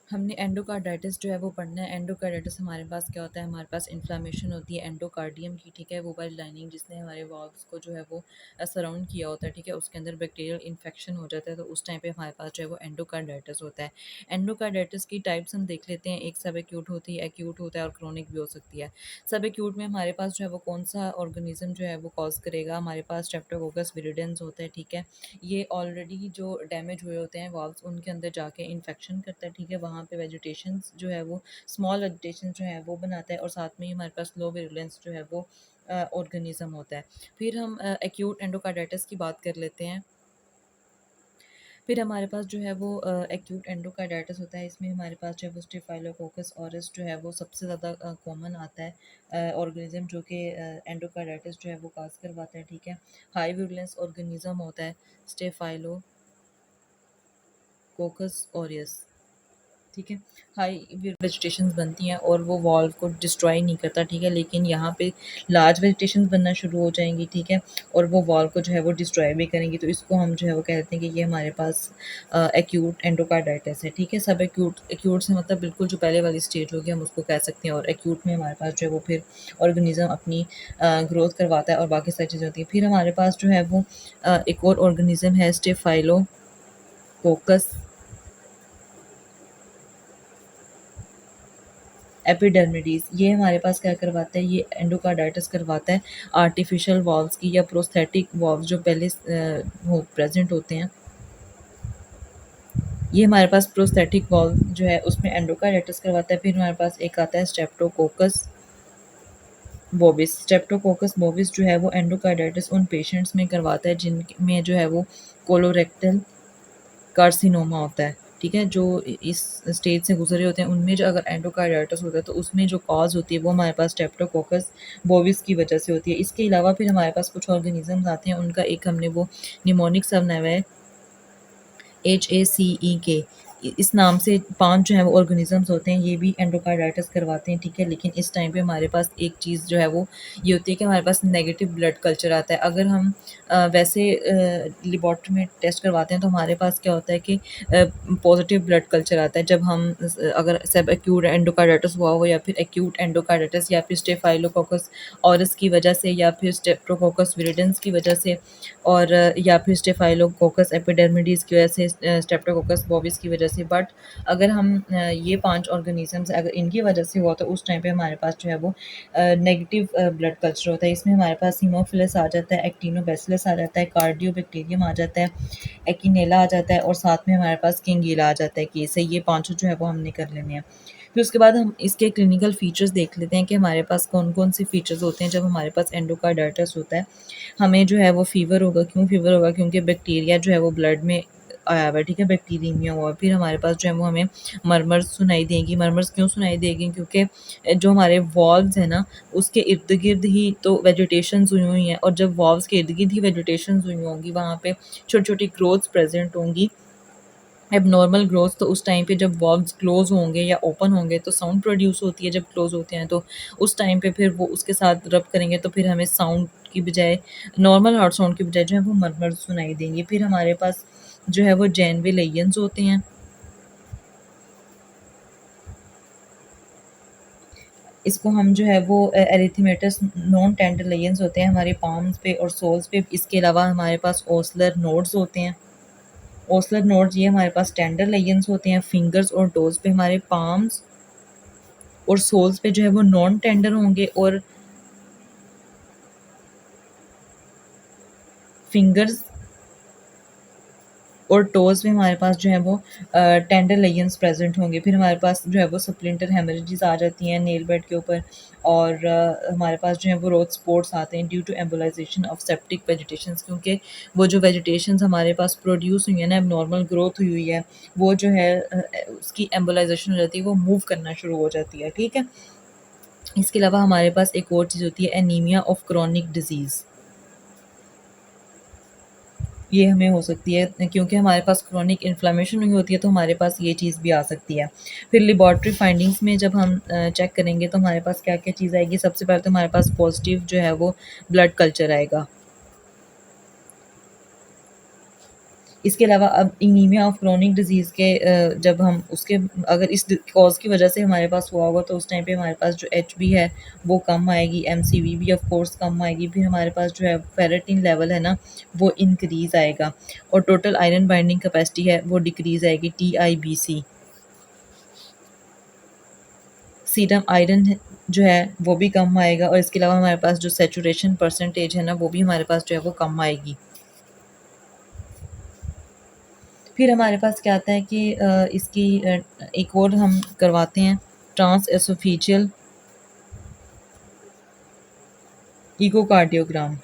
हमने एंडोकार्डाइटिस जो है वो पढ़ना है। एंडोकार्डाइटिस हमारे पास क्या होता है, हमारे पास इन्फ्लामेशन होती है एंडोकार्डियम की, ठीक है, वो वाली लाइनिंग जिसने हमारे वॉल्व्स को जो है वो सराउंड किया होता है, ठीक है, उसके अंदर बैक्टीरियल इन्फेक्शन हो जाता है, तो उस टाइम पे हमारे पास जो है वो एंडोकार्डाइटिस होता है। एंडोकार्डाइटिस की टाइप्स हम देख लेते हैं। एक सब एक्यूट होती है, एक्यूट होता है और क्रोनिक भी हो सकती है। सब एक्यूट में हमारे पास जो है वो कौन सा ऑर्गेनिज्म जो है वो कॉज करेगा, हमारे पास स्ट्रेप्टोकोकस विरिडेंस होता है, ठीक है। ये ऑलरेडी जो डैमेज हुए होते हैं वाल्व्स, उनके अंदर जाके इन्फेक्शन करता है, ठीक है, वहाँ पे वेजिटेशन जो है वो स्मॉल वेजिटेशन जो है वो बनाता है, और साथ में ही हमारे पास लो विरुलेंस जो है वो ऑर्गेनिज्म होता है। फिर हम एक्यूट एंडोकार्डाइटिस की बात कर लेते हैं। फिर हमारे पास जो है वो एक्यूट एंडोकार्डाइटिस होता है। इसमें हमारे पास जो है वो स्टेफाइलोकोकस ऑरिस जो है वो सबसे ज़्यादा कॉमन आता है ऑर्गेनिज्म, जो कि एंडोकार्डाइटिस जो है वो काज करवाता है, ठीक है। हाई विरुलेंस ऑर्गेनिज्म होता है स्टेफाइलो कोकस ऑरियस, ठीक है। हाई वेजिटेशंस बनती हैं और वो वॉल्व को डिस्ट्रॉय नहीं करता, ठीक है, लेकिन यहाँ पे लार्ज वेजिटेशंस बनना शुरू हो जाएंगी, ठीक है, और वो वॉल्व को जो है वो डिस्ट्रॉय भी करेंगी, तो इसको हम जो है वो कहते हैं कि ये हमारे पास एक्यूट एंडोकार्डाइटिस है, ठीक है। सब एक्यूट, एक्यूट से मतलब बिल्कुल जो पहले वाली स्टेज होगी हम उसको कह सकते हैं, और एक्यूट में हमारे पास जो है वो फिर ऑर्गेनिज्म अपनी ग्रोथ करवाता है और बाकी सारी चीज़ें होती हैं। फिर हमारे पास जो है वो एक और ऑर्गेनिज्म है स्टेफाइलो कोकस एपिडर्मिडीज। ये हमारे पास क्या करवाता है, ये एंडोकार्डाइटिस करवाता है आर्टिफिशियल वॉल्व्स की या प्रोस्थेटिक वॉल्व्स जो पहले प्रेजेंट होते हैं। ये हमारे पास प्रोस्थेटिक वॉल्व जो है उसमें एंडोकार्डाइटिस करवाता है। फिर हमारे पास एक आता है स्ट्रेप्टोकोकस बोविस। स्ट्रेप्टोकोकस बोविस जो है वो एंडोकार्डाइटिस उन पेशेंट्स में करवाता है जिनमें जो है वो कोलोरेक्टल कार्सिनोमा होता है, ठीक है, जो इस स्टेज से गुजरे होते हैं उनमें जो अगर एंडोकार्डाइटिस होता है तो उसमें जो कॉज होती है वो हमारे पास स्ट्रेप्टोकोकस बोविस की वजह से होती है। इसके अलावा फिर हमारे पास कुछ ऑर्गेनिजम्स आते हैं, उनका एक हमने वो निमोनिक सा बनाया हुआ है HACEK। इस नाम से 5 जो है वो ऑर्गेनिजम्स होते हैं, ये भी एंडोकार्डाइटिस करवाते हैं, ठीक है, लेकिन इस टाइम पे हमारे पास एक चीज़ जो है वो ये होती है कि हमारे पास नेगेटिव ब्लड कल्चर आता है। अगर हम वैसे लेबॉर्ट्री में टेस्ट करवाते हैं तो हमारे पास क्या होता है कि पॉजिटिव ब्लड कल्चर आता है। जब हम अगर सब एक्यूट एंडोकार्डाइटिस हुआ हो या फिर एक्यूट एंडोकार्डाइटिस या फिर स्टेफाइलोकोकस ऑरिस की वजह से या फिर स्टेप्टोकोकस विरिडेंस की वजह से और या फिर स्टेफाइलोकोकस एपिडर्मिडीज की वजह से, स्ट्रेप्टोकोकस बोविस की वजह से। बट अगर हम ये 5 ऑर्गेनिजम्स अगर इनकी वजह से हुआ तो उस टाइम पे हमारे पास जो है वो नेगेटिव ब्लड कल्चर होता है। इसमें हमारे पास हीमोफिलस आ जाता है, एक्टिनोबैसिलस आ जाता है, कार्डियोबैक्टीरियम आ जाता है, एकिनेला आ जाता है, और साथ में हमारे पास किंगीला आ जाता है। कि से ये पाँचों जो है वो हमने कर लेने हैं। फिर उसके बाद हम इसके क्लिनिकल फीचर्स देख लेते हैं कि हमारे पास कौन कौन से फीचर्स होते हैं जब हमारे पास एंडोकार्डाइटिस होता है। हमें जो है वो फ़ीवर होगा, क्यों फ़ीवर होगा, क्योंकि बैक्टीरिया जो है वो ब्लड में आया हुआ है, ठीक है, बैक्टीरियमिया हुआ है। फिर हमारे पास जो है वो हमें मरमर्स सुनाई देंगी। मरमर्स क्यों सुनाई देंगी, क्योंकि जो हमारे वॉल्व्स हैं ना उसके इर्द गिर्द ही तो वेजिटेशंस हुई हुई हैं, और जब वॉल्व्स के इर्द गिर्द ही वेजिटेशंस हुई होंगी वहाँ पे छोटी छोटी ग्रोथ्स प्रेजेंट होंगी, एबनॉर्मल ग्रोथ। तो उस टाइम पे जब वॉल्व्स क्लोज होंगे या ओपन होंगे तो साउंड प्रोड्यूस होती है। जब क्लोज होते हैं तो उस टाइम पे फिर वो उसके साथ रब करेंगे तो फिर हमें साउंड की बजाय, नॉर्मल हार्ट साउंड की बजाय जो है वो मरमर सुनाई देंगे। फिर हमारे पास जो है वो जैनवे लेयंस होते हैं। इसको हम जो है वो एरिथमेटस नॉन टेंडर लेयंस होते हैं हमारे पाम्स पे और सोल्स पे। इसके अलावा हमारे पास ओसलर नोड्स होते हैं। ओसलर नोड्स ये हमारे पास टेंडर लेयंस होते हैं। फिंगर्स और टोज पे हमारे पाम्स और सोल्स पे जो है वो नॉन टेंडर होंगे, और फिंगर्स और टोज़ में हमारे पास जो है वो टेंडर लेयंस प्रेजेंट होंगे। फिर हमारे पास जो है वो स्प्लिंटर हेमरेजेस आ जाती हैं नेल बेड के ऊपर, और हमारे पास जो है वो रोड स्पॉट्स आते हैं due to embolization of septic vegetations, क्योंकि वो जो वेजिटेशंस हमारे पास प्रोड्यूस हुई है ना, नॉर्मल ग्रोथ हुई हुई है, वो जो है उसकी एम्बोलाइजेशन हो जाती है, वो मूव करना शुरू हो जाती है, ठीक है। इसके अलावा हमारे पास एक और चीज़ होती है एनीमिया ऑफ क्रॉनिक डिजीज़। ये हमें हो सकती है क्योंकि हमारे पास क्रोनिक इन्फ्लेमेशन हुई होती है, तो हमारे पास ये चीज़ भी आ सकती है। फिर लेबॉर्ट्री फाइंडिंग्स में जब हम चेक करेंगे तो हमारे पास क्या क्या चीज़ आएगी। सबसे पहले तो हमारे पास पॉजिटिव जो है वो ब्लड कल्चर आएगा। इसके अलावा अब एनीमिया ऑफ क्रोनिक डिजीज़ के जब हम उसके अगर इस कॉज़ की वजह से हमारे पास हुआ होगा तो उस टाइम पे हमारे पास जो एचबी है वो कम आएगी, एमसीवी भी ऑफ कोर्स कम आएगी, फिर हमारे पास जो है फेरेटिन लेवल है ना वो इंक्रीज़ आएगा और टोटल आयरन बाइंडिंग कैपेसिटी है वो डिक्रीज़ आएगी, टीआईबीसी। सीरम आयरन जो है वो भी कम आएगा और इसके अलावा हमारे पास जो सैचुरेशन परसेंटेज है ना वो भी हमारे पास जो है वो कम आएगी। फिर हमारे पास क्या आता है कि इसकी एक और हम करवाते हैं ट्रांस एसोफेजियल इकोकार्डियोग्राम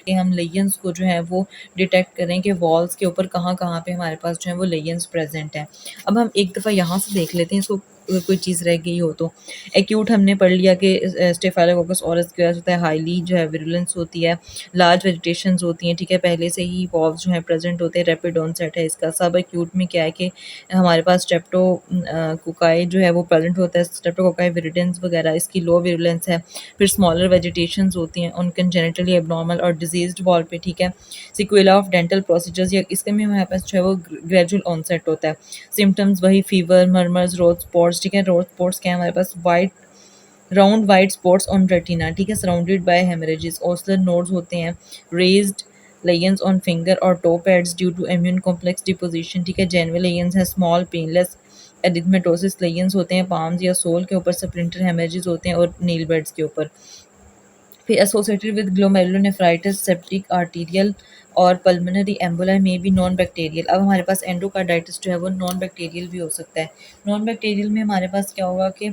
कि हम लेयंस को जो है वो डिटेक्ट करें कि वॉल्स के ऊपर कहाँ-कहाँ पे हमारे पास जो है वो लेयंस प्रेज़ेंट हैं। अब हम एक दफ़ा यहाँ से देख लेते हैं इसको कोई चीज़ रह गई हो तो। एक्यूट हमने पढ़ लिया कि स्टेफाइलोकोकस ऑरिस की वजह से होता है, हाइली जो है विरुलेंस होती है, लार्ज वेजिटेशंस होती हैं, ठीक है, पहले से ही वॉल्व्स जो हैं प्रेज़ेंट होते हैं, रैपिड ऑनसेट है इसका। सब एक्यूट में क्या है कि हमारे पास कोकाई जो है वो प्रेज़ेंट होता है, स्ट्रेप्टोकोकाई विरिडेंस वगैरह इसकी लो विरुलेंस है। फिर स्मॉलर वेजिटेशंस होती हैं उन कंजेनिटली एबनॉर्मल और डिजीज्ड वॉल पे, ठीक है। सिक्वेला ऑफ डेंटल प्रोसीजर्स या इसके में हमारे पास जो है वो ग्रेजुअल ऑनसेट होता है। सिम्टम्स वही फीवर, मर्मर्स, रोज स्पॉट्स, ठीक है। रोज स्पॉट्स क्या है हमारे पास, white round white spots on retina, ठीक है, surrounded by haemorrhages. Osler nodes होते हैं, रेज्ड लेयंस ऑन फिंगर और toe pads due to immune complex deposition, ठीक है। जेनरल लेयंस है, स्मॉल पेनलेस एडिथमेटोसिस लेयंस होते हैं, पाम्स या सोल के ऊपर स्प्लिंटर हेमरेजेस होते हैं और नील बेड्स के ऊपर। फिर associated with glomerulonephritis, septic arterial और पल्मोनरी एम्बोलाई में भी नॉन बैक्टीरियल। अब हमारे पास एंडोकार्डाइटिस जो है वो नॉन बैक्टीरियल भी हो सकता है। नॉन बैक्टीरियल में हमारे पास क्या होगा कि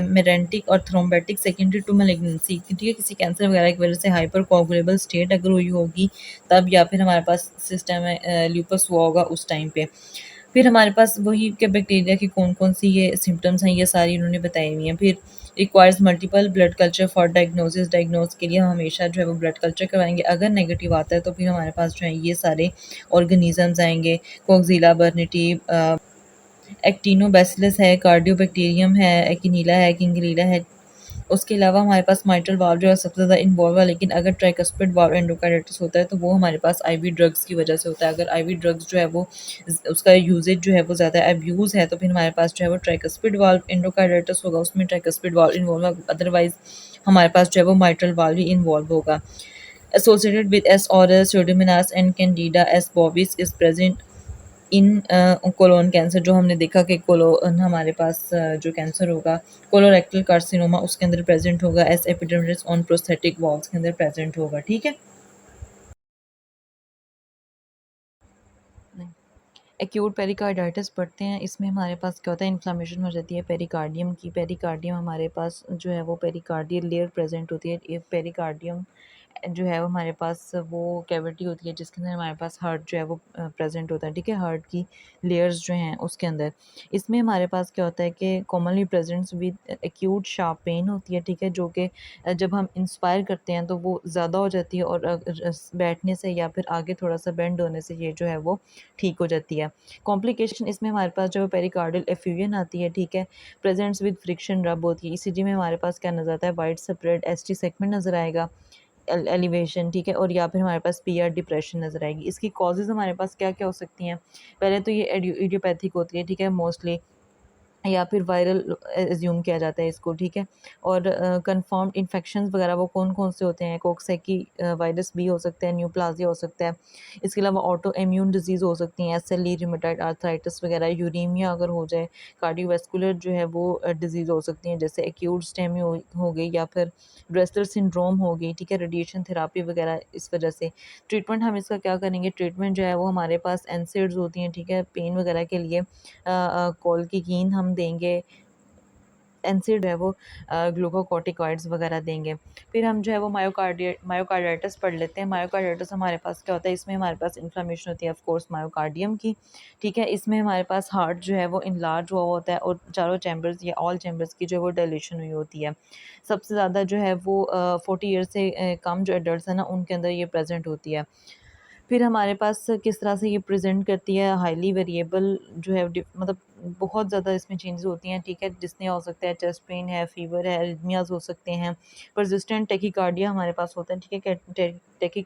मेरेंटिक और थ्रोम्बेटिक सेकेंडरी टू मैलिग्नेंसी, ठीक है, किसी कैंसर वगैरह की वजह से हाइपर कोगुलेबल स्टेट अगर हुई होगी तब, या फिर हमारे पास सिस्टम है ल्यूपस हुआ होगा उस टाइम पे। फिर हमारे पास वही के बैक्टीरिया की कौन-कौन सी ये सिम्पटम्स हैं, ये सारी उन्होंने बताई हुई हैं। फिर requires multiple blood culture for diagnosis, diagnose के लिए हम हमेशा जो है वो ब्लड कल्चर करवाएँगे। अगर नेगेटिव आता है तो फिर हमारे पास जो है ये सारे ऑर्गेनिज़म्स आएँगे, कोक्सीला बर्निटी, एक्टिनोबैसिलस है, कार्डियोबैक्टीरियम है, एकिनीला है, किंगलीला है। उसके अलावा हमारे पास माइट्रल वाल्व जो है सबसे ज़्यादा इन्वॉल्व है, लेकिन अगर ट्राइकस्पिड वाल्व एंडोकार्डाइटिस होता है तो वो हमारे पास आईवी ड्रग्स की वजह से होता है। अगर आईवी ड्रग्स जो है वो उसका यूजेज जो है वो ज़्यादा अब्यूज़ है तो फिर हमारे पास जो है वो ट्राइकस्पिड वाल्व एंडोकार्डाइटिस होगा, उसमें ट्राइकस्पिड वाल्व इन्वॉल्व है, अदरवाइज हमारे पास जो है वो माइट्रल वाल्व ही इन्वॉल्व होगा। Associated with S aureus, pseudomonas and candida S bovis is present in colon cancer, जो हमने देखा कि कोलोन हमारे पास जो कैंसर होगा कोलोरेक्टल कार्सिनोमा उसके अंदर प्रेजेंट होगा, S epidermis on prosthetic walls के अंदर प्रेजेंट होगा, ठीक है। एक्यूट पेरिकार्डाइटिस पढ़ते हैं, इसमें हमारे पास क्या होता है, इन्फ्लामेशन हो जाती है पेरिकार्डियम की। पेरिकार्डियम हमारे पास जो है वो पेरिकार्डियल लेयर प्रेजेंट होती है। ये पेरिकार्डियम जो है वो हमारे पास वो कैविटी होती है जिसके अंदर हमारे पास हार्ट जो है वो प्रेजेंट होता है, ठीक है, हार्ट की लेयर्स जो हैं उसके अंदर। इसमें हमारे पास क्या होता है कि commonly presents with acute sharp pain होती है, ठीक है, जो कि जब हम इंस्पायर करते हैं तो वो ज़्यादा हो जाती है और बैठने से या फिर आगे थोड़ा सा बेंड होने से ये जो है वो ठीक हो जाती है। कॉम्प्लिकेशन इसमें हमारे पास जो पेरिकार्डियल एफ्यूजन आती है, ठीक है, प्रेजेंट्स विद फ्रिक्शन रब होती है। ईसीजी में हमारे पास क्या नज़र आता है, वाइड स्प्रेड एसटी सेगमेंट नज़र आएगा, एलिवेशन, ठीक है, और या फिर हमारे पास पीआर डिप्रेशन नज़र आएगी। इसकी कॉजेज़ हमारे पास क्या-क्या हो सकती हैं? पहले तो ये इडियोपैथिक होती है, ठीक है, मोस्टली, या फिर वायरल एज्यूम किया जाता है इसको, ठीक है। और कन्फर्म्ड इन्फेक्शंस वगैरह वो कौन-कौन से होते हैं, कोक्सेकी वायरस भी हो सकता है, न्यूप्लाज़िया हो सकता है। इसके अलावा ऑटो इम्यून डिजीज़ हो सकती हैं, एसएलई, रूमेटॉइड आर्थराइटिस वगैरह, यूरेमिया अगर हो जाए, कार्डियोवैस्कुलर जो है वो डिजीज़ हो सकती हैं, जैसे एक्यूट स्टेमी हो गई या फिर ड्रेसलर सिंड्रोम हो गई, ठीक है, रेडिएशन थेरेपी वगैरह इस वजह से। ट्रीटमेंट हम इसका क्या करेंगे, ट्रीटमेंट जो है वो हमारे पास एनसेड्स होती हैं, ठीक है, पेन वगैरह के लिए कोल्किकीन हम देंगे, एनसिड है वो ग्लूकोकॉर्टिकॉइड्स वगैरह देंगे। फिर हम जो है वो मायोकार्डिटिस पढ़ लेते हैं। मायोकार्डिटिस हमारे पास क्या होता है, इसमें हमारे पास इन्फ्लेमेशन होती है ऑफ कोर्स मायोकार्डियम की, ठीक है। इसमें हमारे पास हार्ट जो है वो इनलार्ज हुआ होता है और चारों चैम्बर्स या ऑल चैम्बर्स की जो है वो डायलेशन हुई होती है। सबसे ज़्यादा जो है वो 40 ईयर से कम जो एडल्ट्स हैं ना उनके अंदर ये प्रेजेंट होती है। फिर हमारे पास किस तरह से ये प्रेज़ेंट करती है, हाइली वेरिएबल जो है मतलब बहुत ज़्यादा इसमें चेंजेज़ होती हैं, ठीक है, जिसमें हो सकता है चेस्ट पेन है, फ़ीवर है, एरिथमियाज़ हो सकते हैं, परसिस्टेंट टैकीकार्डिया हमारे पास होता है, ठीक है, टे टेकी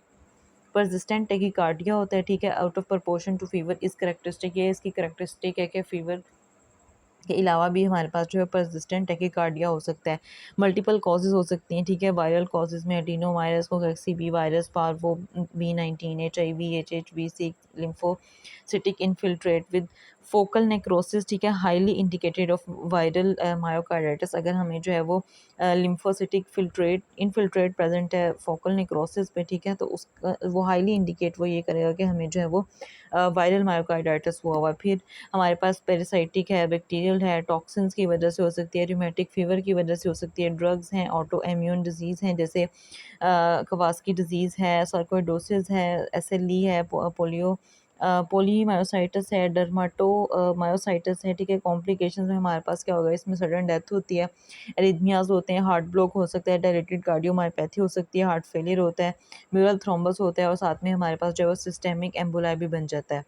परसिस्टेंट टैकीकार्डिया होता है, ठीक है, out of proportion to fever is characteristic, ये इसकी करैक्टरिस्टिक है कि फीवर के अलावा भी हमारे पास जो है परसिस्टेंट टैकीकार्डिया हो सकता है। मल्टीपल कॉजेज़ हो सकती हैं, ठीक है, वायरल कॉजेज़ में adeno virus, कोवैक्सी virus, parvo बी19, HIV, एचएचवी6, lymphocytic infiltrate with focal necrosis, ठीक है, highly indicated of viral myocarditis. अगर हमें जो है वो लिम्फोसिटिक इन्फिल्ट्रेट प्रेजेंट है फोकल नेक्रोसिस पे, ठीक है, तो उसका वो हाईली इंडिकेट वो ये करेगा कि हमें जो है वो वायरल मायोकार्डाइटिस हुआ हुआ है। फिर हमारे पास पैरासाइटिक है, बैक्टीरियल है, टॉक्सिन्स की वजह से हो सकती है, रूमेटिक फीवर की वजह से हो सकती है, ड्रग्स हैं, ऑटो इम्यून डिजीज़ हैं जैसे कवास्की डिजीज़ है, सार्कोइडोसिस है, एसएलई है, पोलियो पोलीमायोसाइटिस है, मायोसाइटिस है, ठीक है। कॉम्प्लिकेशंस में हमारे पास क्या होगा, इसमें सडन डेथ होती है, एरिथमियाज होते हैं, हार्ट ब्लॉक हो सकता है, डायलेटेड कार्डियोमायोपैथी हो सकती है, हार्ट फेलियर होता है, म्यूरल थ्रोम्बस होता है और साथ में हमारे पास जो है वो सिस्टेमिक एम्बोलाई भी बन जाता है।